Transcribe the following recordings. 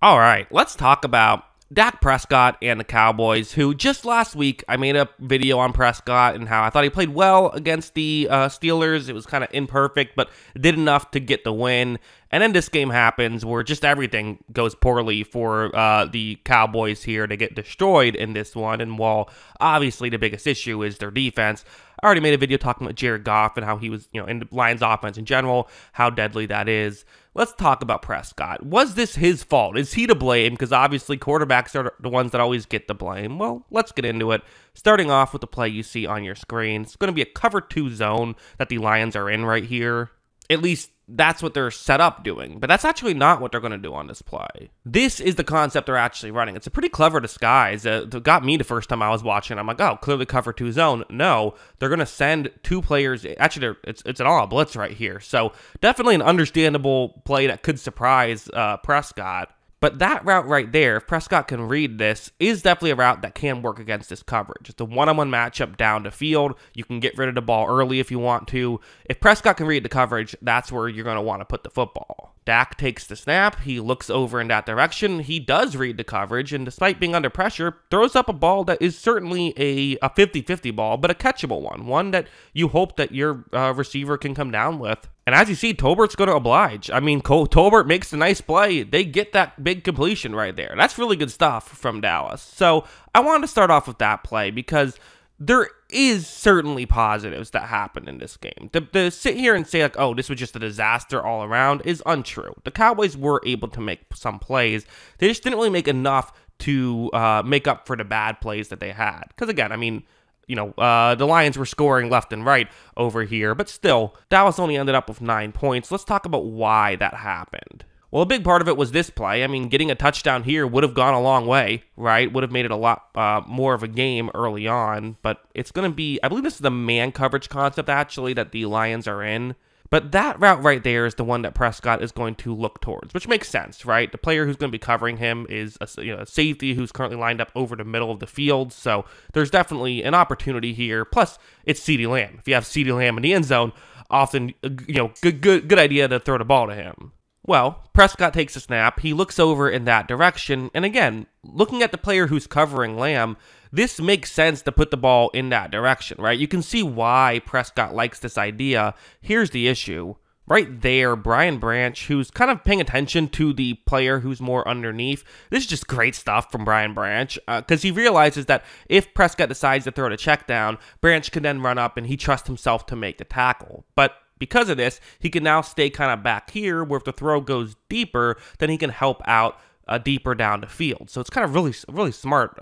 All right, let's talk about Dak Prescott and the Cowboys, who just last week I made a video on Prescott and how I thought he played well against the Steelers. It was kind of imperfect, but did enough to get the win. And then this game happens where just everything goes poorly for the Cowboys here. They get destroyed in this one. And while obviously the biggest issue is their defense, I already made a video talking about Jared Goff and how he was, in the Lions offense in general, how deadly that is. Let's talk about Prescott. Was this his fault? Is he to blame? Because obviously quarterbacks are the ones that always get the blame. Well, let's get into it. Starting off with the play you see on your screen. It's going to be a cover 2 zone that the Lions are in right here. At least that's what they're set up doing, but that's actually not what they're going to do on this play. This is the concept they're actually running. It's a pretty clever disguise. It got me the first time I was watching. I'm like, oh, clearly cover 2 zone. No, they're going to send 2 players. Actually, it's an all blitz right here. So definitely an understandable play that could surprise Prescott. But that route right there, if Prescott can read this, is definitely a route that can work against this coverage. It's a one-on-one matchup down the field. You can get rid of the ball early if you want to. If Prescott can read the coverage, that's where you're going to want to put the football. Dak takes the snap. He looks over in that direction. He does read the coverage, and despite being under pressure, throws up a ball that is certainly a 50-50 ball, but a catchable one. One that you hope that your receiver can come down with. And as you see, Tolbert's going to oblige. I mean, Tolbert makes a nice play. They get that big completion right there. That's really good stuff from Dallas. So I wanted to start off with that play because there is certainly positives that happen in this game. To sit here and say, like, oh, this was just a disaster all around is untrue. The Cowboys were able to make some plays. They just didn't really make enough to make up for the bad plays that they had. Because, again, I mean, the Lions were scoring left and right over here, but still, Dallas only ended up with 9 points. Let's talk about why that happened. Well, a big part of it was this play. I mean, getting a touchdown here would have gone a long way, right? Would have made it a lot more of a game early on, but it's going to be, I believe this is the man coverage concept, actually, that the Lions are in. But that route right there is the one that Prescott is going to look towards, which makes sense, right? The player who's going to be covering him is a safety who's currently lined up over the middle of the field, so there's definitely an opportunity here. Plus, it's CeeDee Lamb. If you have CeeDee Lamb in the end zone, often, good idea to throw the ball to him. Well, Prescott takes a snap, he looks over in that direction, and again, looking at the player who's covering Lamb, this makes sense to put the ball in that direction, right? You can see why Prescott likes this idea. Here's the issue. Right there, Brian Branch, who's kind of paying attention to the player who's more underneath. This is just great stuff from Brian Branch because he realizes that if Prescott decides to throw the check down, Branch can then run up and he trusts himself to make the tackle. But because of this, he can now stay kind of back here where if the throw goes deeper, then he can help out deeper down the field. So it's kind of really smart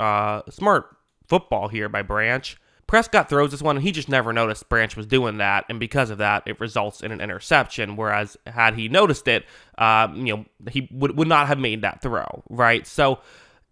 football here by Branch. Prescott throws this one, and he just never noticed Branch was doing that, and because of that, it results in an interception, whereas had he noticed it, he would not have made that throw, right? So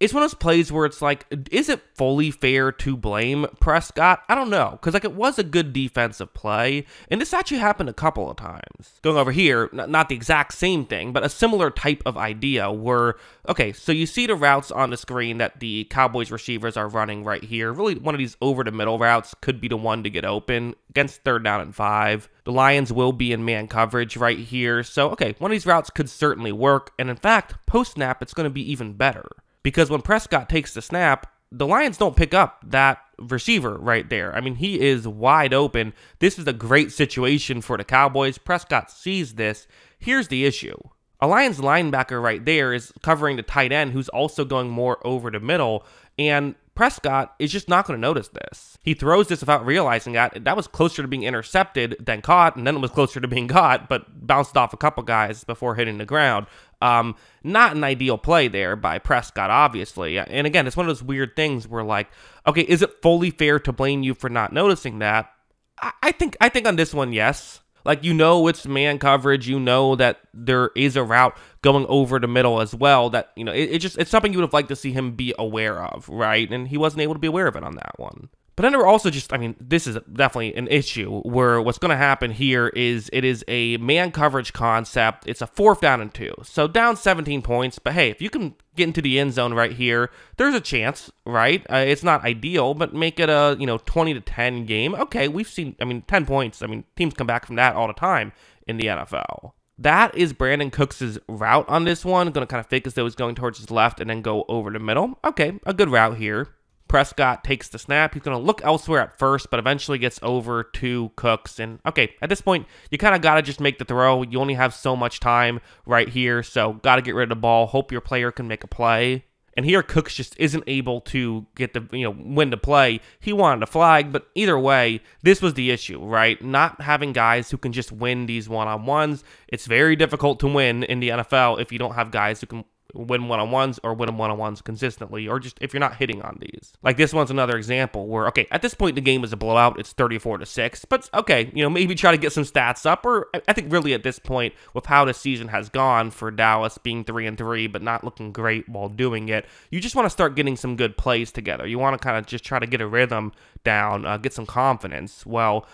it's one of those plays where it's like, is it fully fair to blame Prescott? I don't know, because it was a good defensive play, and this actually happened a couple of times. Going over here, not the exact same thing, but a similar type of idea where, okay, so you see the routes on the screen that the Cowboys receivers are running right here. Really, one of these over-the-middle routes could be the one to get open against 3rd down and 5. The Lions will be in man coverage right here, so, okay, one of these routes could certainly work, and in fact, post-snap, it's going to be even better. Because when Prescott takes the snap, the Lions don't pick up that receiver right there. I mean, he is wide open. This is a great situation for the Cowboys. Prescott sees this. Here's the issue. A Lions linebacker right there is covering the tight end who's also going more over the middle, and Prescott is just not going to notice this. He throws this without realizing that was closer to being intercepted than caught, and then it was closer to being caught, but bounced off a couple guys before hitting the ground. Not an ideal play there by Prescott, obviously. And again, it's one of those weird things where, like, okay, is it fully fair to blame you for not noticing that? I think on this one, yes. Like, it's man coverage. That there is a route going over the middle as well. That, it's something you would have liked to see him be aware of, right? And he wasn't able to be aware of it on that one. But then there were also this is definitely an issue where what's going to happen here is it is a man coverage concept. It's a 4th down and 2. So down 17 points. But hey, if you can get into the end zone right here, there's a chance, right? It's not ideal, but make it a, 20-10 game. Okay, we've seen, 10 points. Teams come back from that all the time in the NFL. that is Brandon Cooks' route on this one. Going to kind of fake as though he's going towards his left and then go over the middle. Okay, a good route here. Prescott takes the snap. He's going to look elsewhere at first, but eventually gets over to Cooks. And, okay, at this point, you kind of got to just make the throw. You only have so much time right here, so got to get rid of the ball. Hope your player can make a play. And here, Cooks just isn't able to get the, win the play. He wanted a flag, but either way, this was the issue, right? Not having guys who can just win these one-on-ones. It's very difficult to win in the NFL if you don't have guys who can win one-on-ones or win one-on-ones consistently, or just if you're not hitting on these. Like this one's another example where, okay, at this point the game is a blowout, it's 34-6, but okay, maybe try to get some stats up, or I think really at this point, with how the season has gone for Dallas being 3-3, but not looking great while doing it, you just want to start getting some good plays together. You want to kind of just try to get a rhythm down, get some confidence. Well,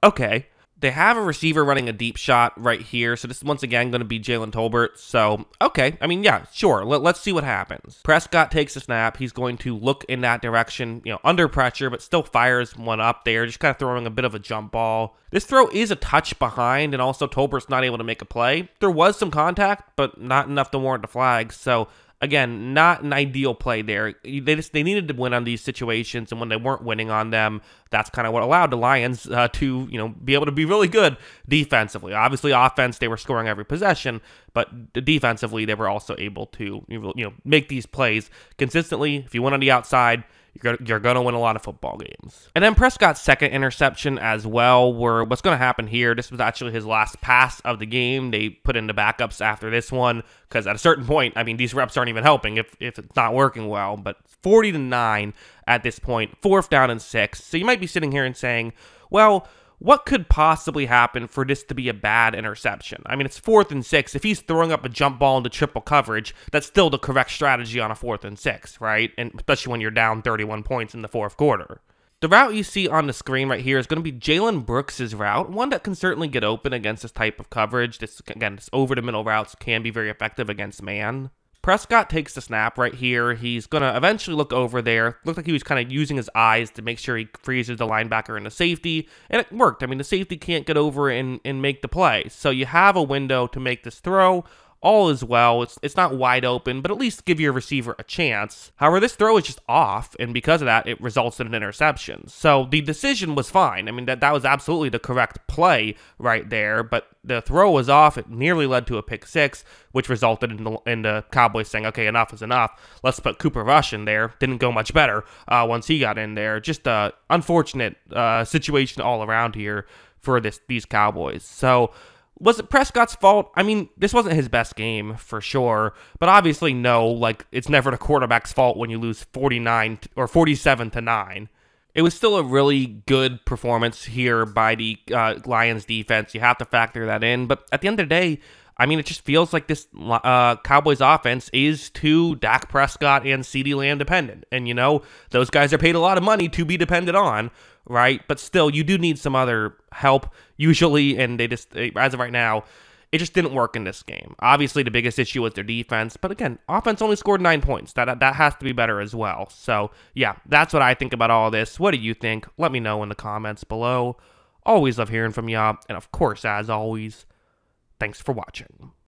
okay. They have a receiver running a deep shot right here, so this is once again going to be Jalen Tolbert. So, okay, I mean, yeah, sure, let's see what happens. Prescott takes a snap. He's going to look in that direction, under pressure, but still fires one up there, just kind of throwing a bit of a jump ball. This throw is a touch behind, and also Tolbert's not able to make a play. There was some contact, but not enough to warrant the flag, so again, not an ideal play there. They needed to win on these situations, and when they weren't winning on them, that's kind of what allowed the Lions to be able to be really good defensively. Obviously, offense, they were scoring every possession, but defensively, they were also able to make these plays consistently. If you went on the outside, you're going to win a lot of football games. And then Prescott's second interception as well, where what's going to happen here, this was actually his last pass of the game. They put in the backups after this one, because at a certain point, I mean, these reps aren't even helping if it's not working well, but 40-9 at this point, 4th down and 6. So you might be sitting here and saying, well, what could possibly happen for this to be a bad interception? I mean, it's 4th and 6. If he's throwing up a jump ball into triple coverage, that's still the correct strategy on a 4th and 6, right? And especially when you're down 31 points in the 4th quarter. The route you see on the screen right here is going to be Jalen Brooks' route, one that can certainly get open against this type of coverage. This over-the-middle routes can be very effective against man. Prescott takes the snap right here. He's going to eventually look over there. Looked like he was kind of using his eyes to make sure he freezes the linebacker into safety, and it worked. I mean, the safety can't get over and make the play. So you have a window to make this throw. All is well. It's not wide open, but at least give your receiver a chance. However, this throw is just off, and because of that, it results in an interception. So the decision was fine. I mean, that was absolutely the correct play right there, but the throw was off. It nearly led to a pick six, which resulted in the Cowboys saying, okay, enough is enough. Let's put Cooper Rush in there. Didn't go much better once he got in there. Just an unfortunate situation all around here for these Cowboys. So, was it Prescott's fault? I mean, this wasn't his best game for sure, but obviously no, like it's never the quarterback's fault when you lose 49 or 47-9. It was still a really good performance here by the Lions defense. You have to factor that in, but at the end of the day, I mean, it just feels like this Cowboys offense is too Dak Prescott and CeeDee Lamb dependent. And, those guys are paid a lot of money to be dependent on, right? But still, you do need some other help usually, and as of right now, it just didn't work in this game. Obviously, the biggest issue was their defense, but again, offense only scored 9 points. That has to be better as well. So, yeah, that's what I think about all this. What do you think? Let me know in the comments below. Always love hearing from y'all, and of course, as always, thanks for watching.